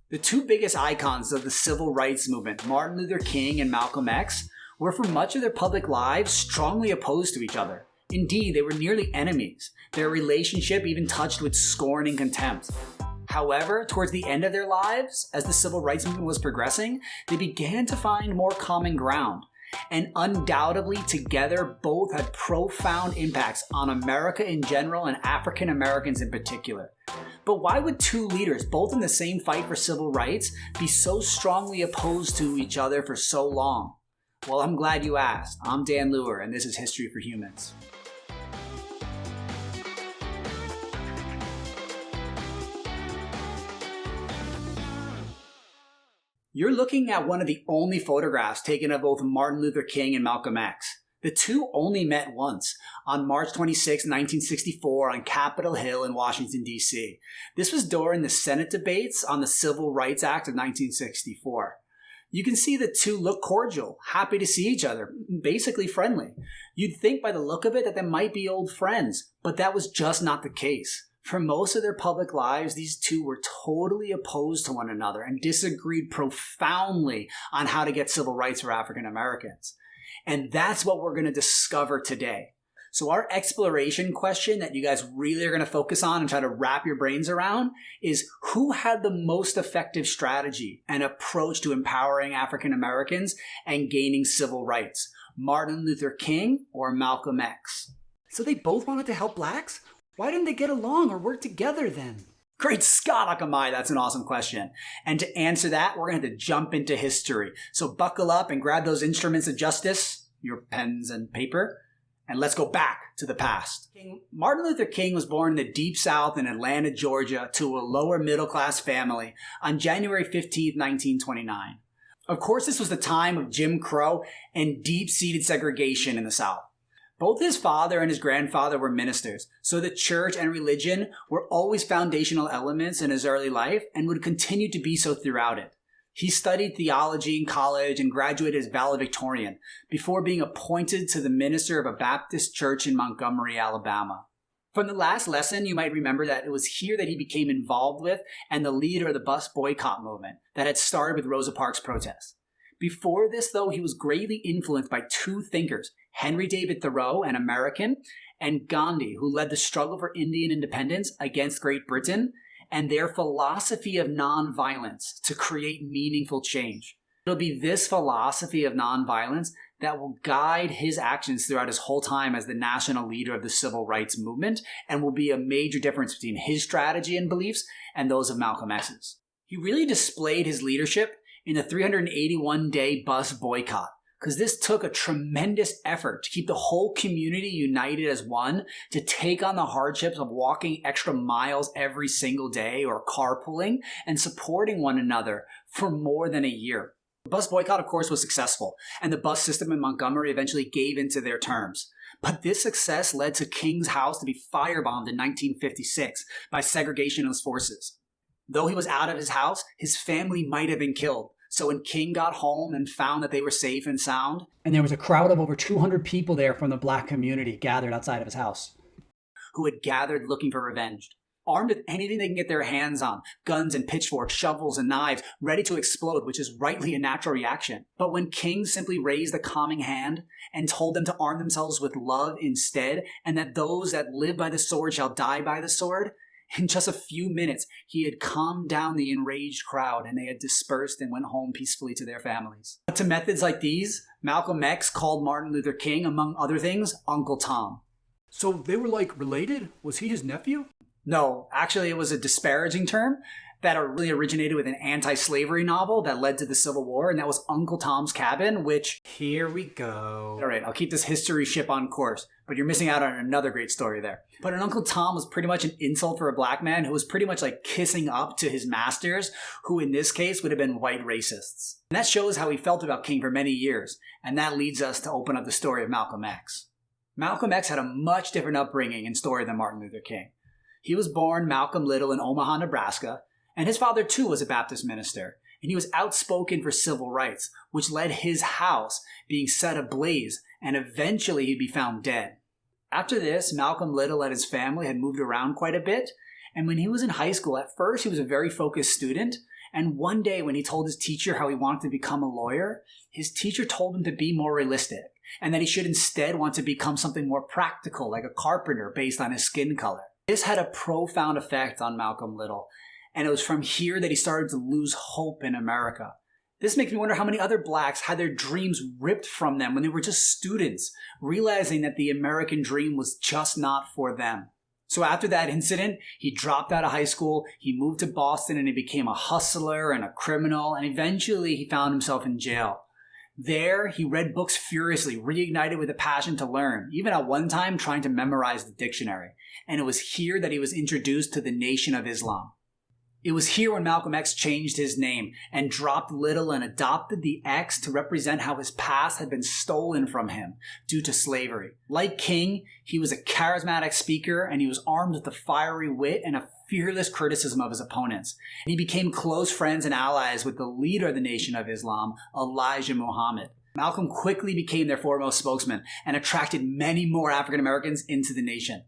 The two biggest icons of the civil rights movement, Martin Luther King and Malcolm X, were for much of their public lives strongly opposed to each other. Indeed, they were nearly enemies, their relationship even touched with scorn and contempt. However, towards the end of their lives, as the civil rights movement was progressing, they began to find more common ground. And undoubtedly, together, both had profound impacts on America in general and African Americans in particular. But why would two leaders, both in the same fight for civil rights, be so strongly opposed to each other for so long? Well, I'm glad you asked. I'm Dan Luer, and this is History for Humans. You're looking at one of the only photographs taken of both Martin Luther King and Malcolm X. The two only met once, on March 26, 1964, on Capitol Hill in Washington, D.C. This was during the Senate debates on the Civil Rights Act of 1964. You can see the two look cordial, happy to see each other, basically friendly. You'd think by the look of it that they might be old friends, but that was just not the case. For most of their public lives, these two were totally opposed to one another and disagreed profoundly on how to get civil rights for African Americans. And that's what we're going to discover today. So our exploration question that you guys really are going to focus on and try to wrap your brains around is who had the most effective strategy and approach to empowering African Americans and gaining civil rights? Martin Luther King or Malcolm X? So they both wanted to help blacks? Why didn't they get along or work together then? Great Scott, Akamai, that's an awesome question. And to answer that, we're going to have to jump into history. So buckle up and grab those instruments of justice, your pens and paper, and let's go back to the past. Martin Luther King was born in the Deep South in Atlanta, Georgia, to a lower middle class family on January 15, 1929. Of course, this was the time of Jim Crow and deep-seated segregation in the South. Both his father and his grandfather were ministers, so the church and religion were always foundational elements in his early life and would continue to be so throughout it. He studied theology in college and graduated as valedictorian before being appointed to the minister of a Baptist church in Montgomery, Alabama. From the last lesson, you might remember that it was here that he became involved with and the leader of the bus boycott movement that had started with Rosa Parks' protests. Before this, though, he was greatly influenced by two thinkers, Henry David Thoreau, an American, and Ghandi, who led the struggle for Indian independence against Great Britain, and their philosophy of nonviolence to create meaningful change. It'll be this philosophy of nonviolence that will guide his actions throughout his whole time as the national leader of the civil rights movement and will be a major difference between his strategy and beliefs and those of Malcolm X's. He really displayed his leadership in the 381-day bus boycott, because this took a tremendous effort to keep the whole community united as one to take on the hardships of walking extra miles every single day or carpooling and supporting one another for more than a year. The bus boycott, of course, was successful, and the bus system in Montgomery eventually gave in to their terms. But this success led to King's house to be firebombed in 1956 by segregationist forces. Though he was out of his house, his family might have been killed. So when King got home and found that they were safe and sound, and there was a crowd of over 200 people there from the black community gathered outside of his house, who had gathered looking for revenge, armed with anything they can get their hands on, guns and pitchforks, shovels and knives, ready to explode, which is rightly a natural reaction. But when King simply raised a calming hand and told them to arm themselves with love instead, and that those that live by the sword shall die by the sword, in just a few minutes, he had calmed down the enraged crowd and they had dispersed and went home peacefully to their families. But to methods like these, Malcolm X called Martin Luther King, among other things, Uncle Tom. So they were like related? Was he his nephew? No, actually it was a disparaging term that really originated with an anti-slavery novel that led to the Civil War, and that was Uncle Tom's Cabin, which, here we go. All right, I'll keep this history ship on course, but you're missing out on another great story there. But an Uncle Tom was pretty much an insult for a black man who was pretty much like kissing up to his masters, who in this case would have been white racists. And that shows how he felt about King for many years, and that leads us to open up the story of Malcolm X. Malcolm X had a much different upbringing and story than Martin Luther King. He was born Malcolm Little in Omaha, Nebraska, and his father too was a Baptist minister, and he was outspoken for civil rights, which led his house being set ablaze, and eventually he'd be found dead. After this, Malcolm Little and his family had moved around quite a bit, and when he was in high school, at first he was a very focused student, And one day when he told his teacher how he wanted to become a lawyer, his teacher told him to be more realistic and that he should instead want to become something more practical, like a carpenter based on his skin color. This had a profound effect on Malcolm Little, and it was from here that he started to lose hope in America. This makes me wonder how many other blacks had their dreams ripped from them when they were just students, realizing that the American dream was just not for them. So after that incident, he dropped out of high school, he moved to Boston, and he became a hustler and a criminal, and eventually he found himself in jail. There, he read books furiously, reignited with a passion to learn, even at one time trying to memorize the dictionary. And it was here that he was introduced to the Nation of Islam. It was here when Malcolm X changed his name and dropped Little and adopted the X to represent how his past had been stolen from him due to slavery. Like King, he was a charismatic speaker and he was armed with a fiery wit and a fearless criticism of his opponents. And he became close friends and allies with the leader of the Nation of Islam, Elijah Muhammad. Malcolm quickly became their foremost spokesman and attracted many more African Americans into the nation.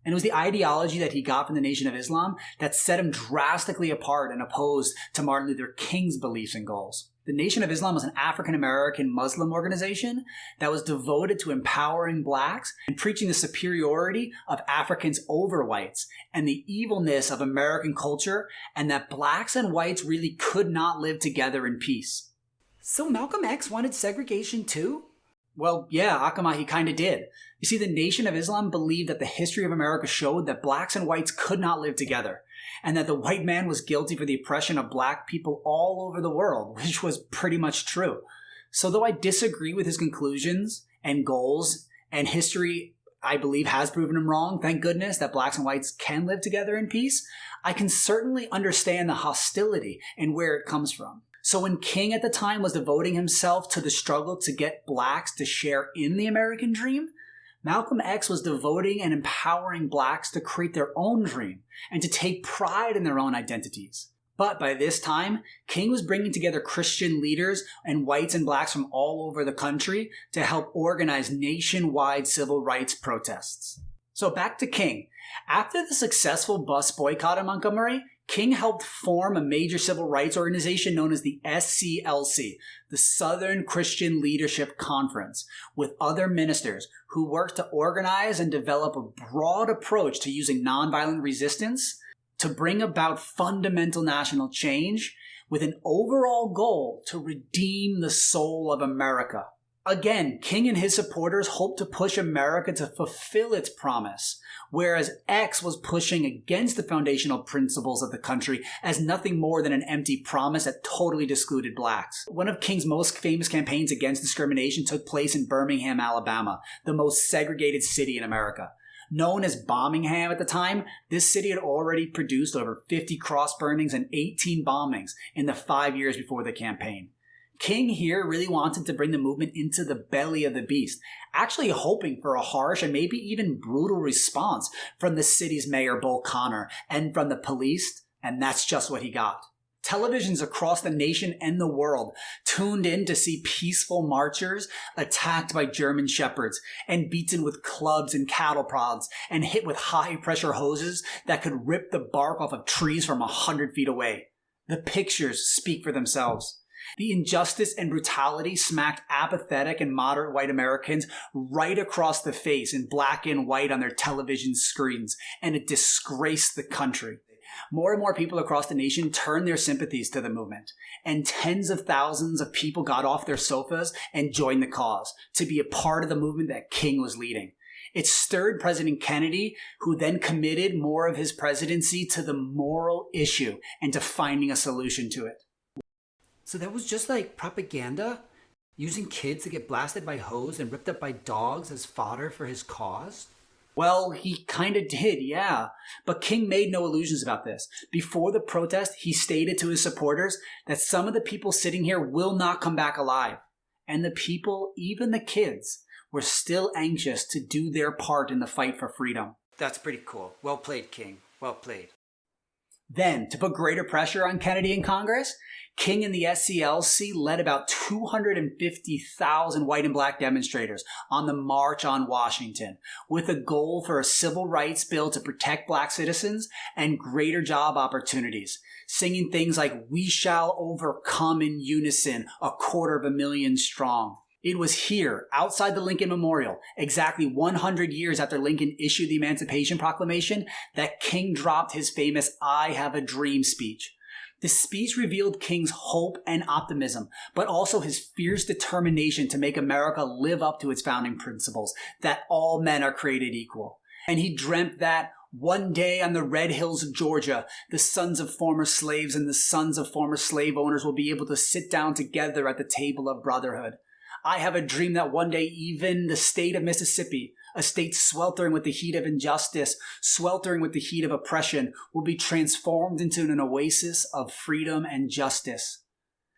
And it was the ideology that he got from the Nation of Islam that set him drastically apart and opposed to Martin Luther King's beliefs and goals. The Nation of Islam was an African American Muslim organization that was devoted to empowering blacks and preaching the superiority of Africans over whites and the evilness of American culture, and that blacks and whites really could not live together in peace. So Malcolm X wanted segregation too? Well, yeah, Akama, he kind of did. You see, the Nation of Islam believed that the history of America showed that blacks and whites could not live together, and that the white man was guilty for the oppression of black people all over the world, which was pretty much true. So though I disagree with his conclusions and goals, and history, I believe, has proven him wrong, thank goodness that blacks and whites can live together in peace, I can certainly understand the hostility and where it comes from. So when King at the time was devoting himself to the struggle to get blacks to share in the American dream, Malcolm X was devoting and empowering blacks to create their own dream and to take pride in their own identities. But by this time, King was bringing together Christian leaders and whites and blacks from all over the country to help organize nationwide civil rights protests. So back to King. After the successful bus boycott in Montgomery, King helped form a major civil rights organization known as the SCLC, the Southern Christian Leadership Conference, with other ministers who worked to organize and develop a broad approach to using nonviolent resistance to bring about fundamental national change with an overall goal to redeem the soul of America. Again, King and his supporters hoped to push America to fulfill its promise, whereas X was pushing against the foundational principles of the country as nothing more than an empty promise that totally excluded blacks. One of King's most famous campaigns against discrimination took place in Birmingham, Alabama, the most segregated city in America. Known as Birmingham at the time, this city had already produced over 50 cross burnings and 18 bombings in the 5 years before the campaign. King here really wanted to bring the movement into the belly of the beast, actually hoping for a harsh and maybe even brutal response from the city's mayor, Bull Connor, and from the police, and that's just what he got. Televisions across the nation and the world tuned in to see peaceful marchers attacked by German shepherds and beaten with clubs and cattle prods and hit with high-pressure hoses that could rip the bark off of trees from 100 feet away. The pictures speak for themselves. The injustice and brutality smacked apathetic and moderate white Americans right across the face in black and white on their television screens, and it disgraced the country. More and more people across the nation turned their sympathies to the movement, and tens of thousands of people got off their sofas and joined the cause to be a part of the movement that King was leading. It stirred President Kennedy, who then committed more of his presidency to the moral issue and to finding a solution to it. So that was just like propaganda? Using kids to get blasted by hose and ripped up by dogs as fodder for his cause? Well, he kind of did, yeah. But King made no illusions about this. Before the protest, he stated to his supporters that some of the people sitting here will not come back alive. And the people, even the kids, were still anxious to do their part in the fight for freedom. That's pretty cool. Well played, King. Well played. Then, to put greater pressure on Kennedy and Congress, King and the SCLC led about 250,000 white and black demonstrators on the March on Washington, with a goal for a civil rights bill to protect black citizens and greater job opportunities, singing things like "We shall overcome in unison, 250,000 strong." It was here, outside the Lincoln Memorial, exactly 100 years after Lincoln issued the Emancipation Proclamation, that King dropped his famous "I Have a Dream" speech. The speech revealed King's hope and optimism, but also his fierce determination to make America live up to its founding principles, that all men are created equal. And he dreamt that one day on the red hills of Georgia, the sons of former slaves and the sons of former slave owners will be able to sit down together at the table of brotherhood. I have a dream that one day even the state of Mississippi, a state sweltering with the heat of injustice, sweltering with the heat of oppression, will be transformed into an oasis of freedom and justice.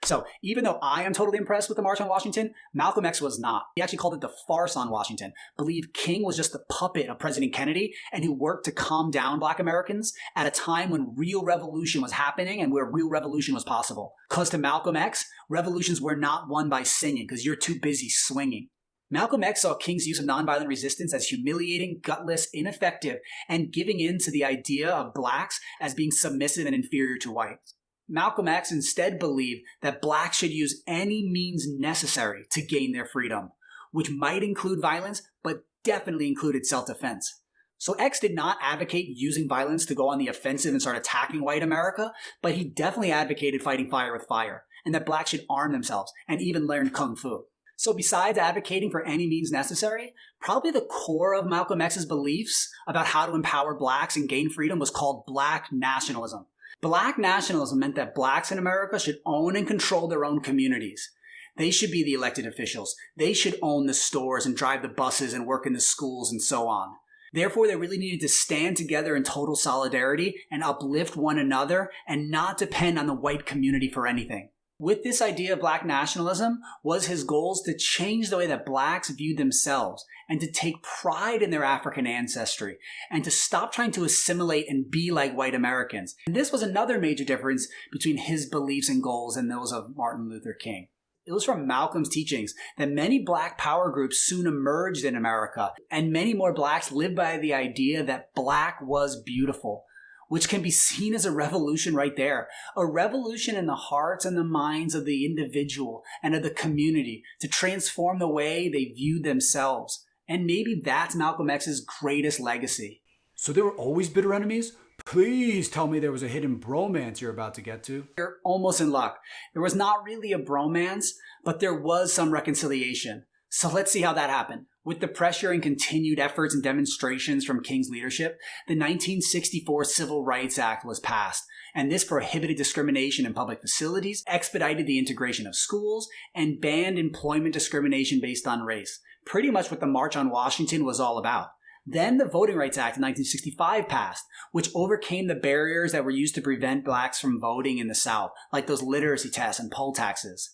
So, even though I am totally impressed with the March on Washington, Malcolm X was not. He actually called it the farce on Washington, believed King was just the puppet of President Kennedy, and who worked to calm down black Americans at a time when real revolution was happening and where real revolution was possible. Because to Malcolm X, revolutions were not won by singing, because you're too busy swinging. Malcolm X saw King's use of nonviolent resistance as humiliating, gutless, ineffective, and giving in to the idea of blacks as being submissive and inferior to whites. Malcolm X instead believed that blacks should use any means necessary to gain their freedom, which might include violence, but definitely included self-defense. So X did not advocate using violence to go on the offensive and start attacking white America, but he definitely advocated fighting fire with fire, and that blacks should arm themselves and even learn kung fu. So besides advocating for any means necessary, probably the core of Malcolm X's beliefs about how to empower blacks and gain freedom was called black nationalism. Black nationalism meant that blacks in America should own and control their own communities. They should be the elected officials. They should own the stores and drive the buses and work in the schools and so on. Therefore, they really needed to stand together in total solidarity and uplift one another and not depend on the white community for anything. With this idea of black nationalism was his goals to change the way that blacks viewed themselves and to take pride in their African ancestry and to stop trying to assimilate and be like white Americans. And this was another major difference between his beliefs and goals and those of Martin Luther King. It was from Malcolm's teachings that many black power groups soon emerged in America, and many more blacks lived by the idea that black was beautiful, which can be seen as a revolution right there. A revolution in the hearts and the minds of the individual and of the community to transform the way they viewed themselves. And maybe that's Malcolm X's greatest legacy. So they were always bitter enemies? Please tell me there was a hidden bromance you're about to get to. You're almost in luck. There was not really a bromance, but there was some reconciliation. So let's see how that happened. With the pressure and continued efforts and demonstrations from King's leadership, the 1964 Civil Rights Act was passed, and this prohibited discrimination in public facilities, expedited the integration of schools, and banned employment discrimination based on race. Pretty much what the March on Washington was all about. Then the Voting Rights Act in 1965 passed, which overcame the barriers that were used to prevent blacks from voting in the South, like those literacy tests and poll taxes.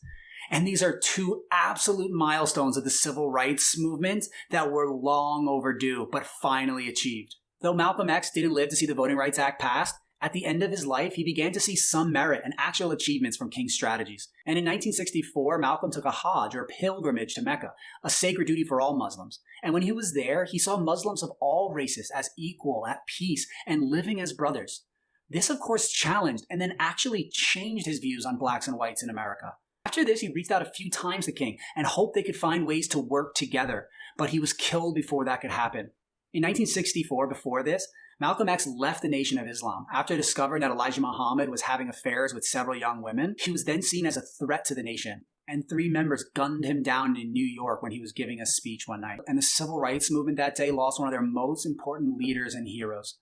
And these are two absolute milestones of the civil rights movement that were long overdue, but finally achieved. Though Malcolm X didn't live to see the Voting Rights Act passed, at the end of his life, he began to see some merit and actual achievements from King's strategies. And in 1964, Malcolm took a Hajj, or pilgrimage, to Mecca, a sacred duty for all Muslims. And when he was there, he saw Muslims of all races as equal, at peace, and living as brothers. This, of course, challenged and then actually changed his views on blacks and whites in America. After this, he reached out a few times to King and hoped they could find ways to work together, but he was killed before that could happen. In 1964, before this, Malcolm X left the Nation of Islam. After discovering that Elijah Muhammad was having affairs with several young women, he was then seen as a threat to the nation, and 3 members gunned him down in New York when he was giving a speech one night. And the civil rights movement that day lost one of their most important leaders and heroes.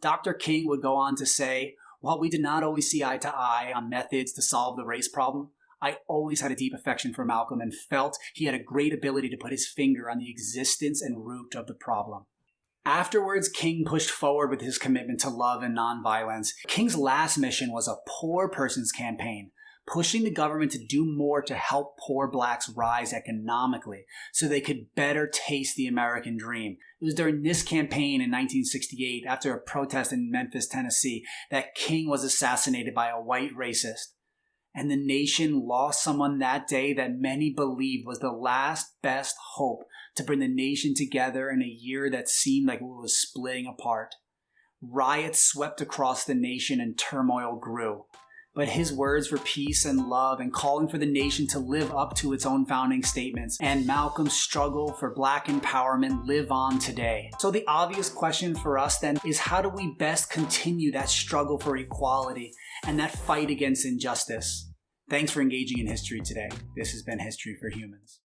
Dr. King would go on to say, "While we did not always see eye to eye on methods to solve the race problem, I always had a deep affection for Malcolm and felt he had a great ability to put his finger on the existence and root of the problem." Afterwards, King pushed forward with his commitment to love and nonviolence. King's last mission was a poor person's campaign, pushing the government to do more to help poor blacks rise economically so they could better taste the American dream. It was during this campaign in 1968, after a protest in Memphis, Tennessee, that King was assassinated by a white racist. And the nation lost someone that day that many believed was the last best hope to bring the nation together in a year that seemed like it was splitting apart. Riots swept across the nation and turmoil grew. But his words for peace and love and calling for the nation to live up to its own founding statements and Malcolm's struggle for black empowerment live on today. So the obvious question for us then is, how do we best continue that struggle for equality and that fight against injustice? Thanks for engaging in history today. This has been History for Humans.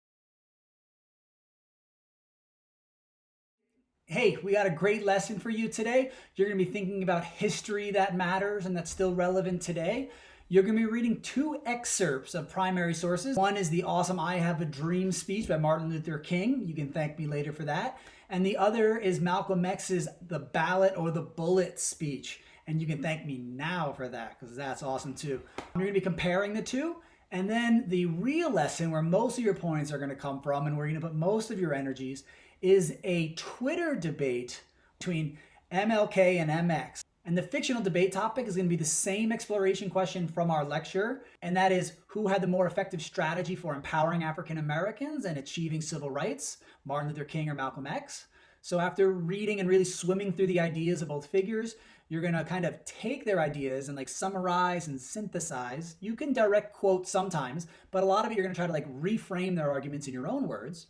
Hey, we got a great lesson for you today. You're going to be thinking about history that matters and that's still relevant today. You're going to be reading two excerpts of primary sources. One is the awesome I Have a Dream speech by Martin Luther King. You can thank me later for that. And the other is Malcolm X's The Ballot or the Bullet speech. And you can thank me now for that because that's awesome too. You're going to be comparing the two. And then the real lesson where most of your points are going to come from and where you're going to put most of your energies is a Twitter debate between MLK and MX. And the fictional debate topic is going to be the same exploration question from our lecture, and that is, who had the more effective strategy for empowering African Americans and achieving civil rights, Martin Luther King or Malcolm X? So after reading and really swimming through the ideas of both figures, you're going to kind of take their ideas and summarize and synthesize. You can direct quote sometimes, but a lot of it you're going to try to reframe their arguments in your own words.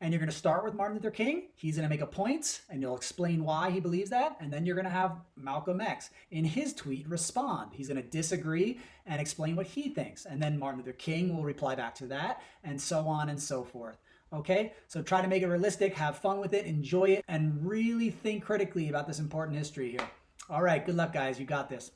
And you're going to start with Martin Luther King. He's going to make a point, and you'll explain why he believes that. And then you're going to have Malcolm X, in his tweet, respond. He's going to disagree and explain what he thinks. And then Martin Luther King will reply back to that, and so on and so forth. Okay? So try to make it realistic, have fun with it, enjoy it, and really think critically about this important history here. All right, good luck, guys. You got this.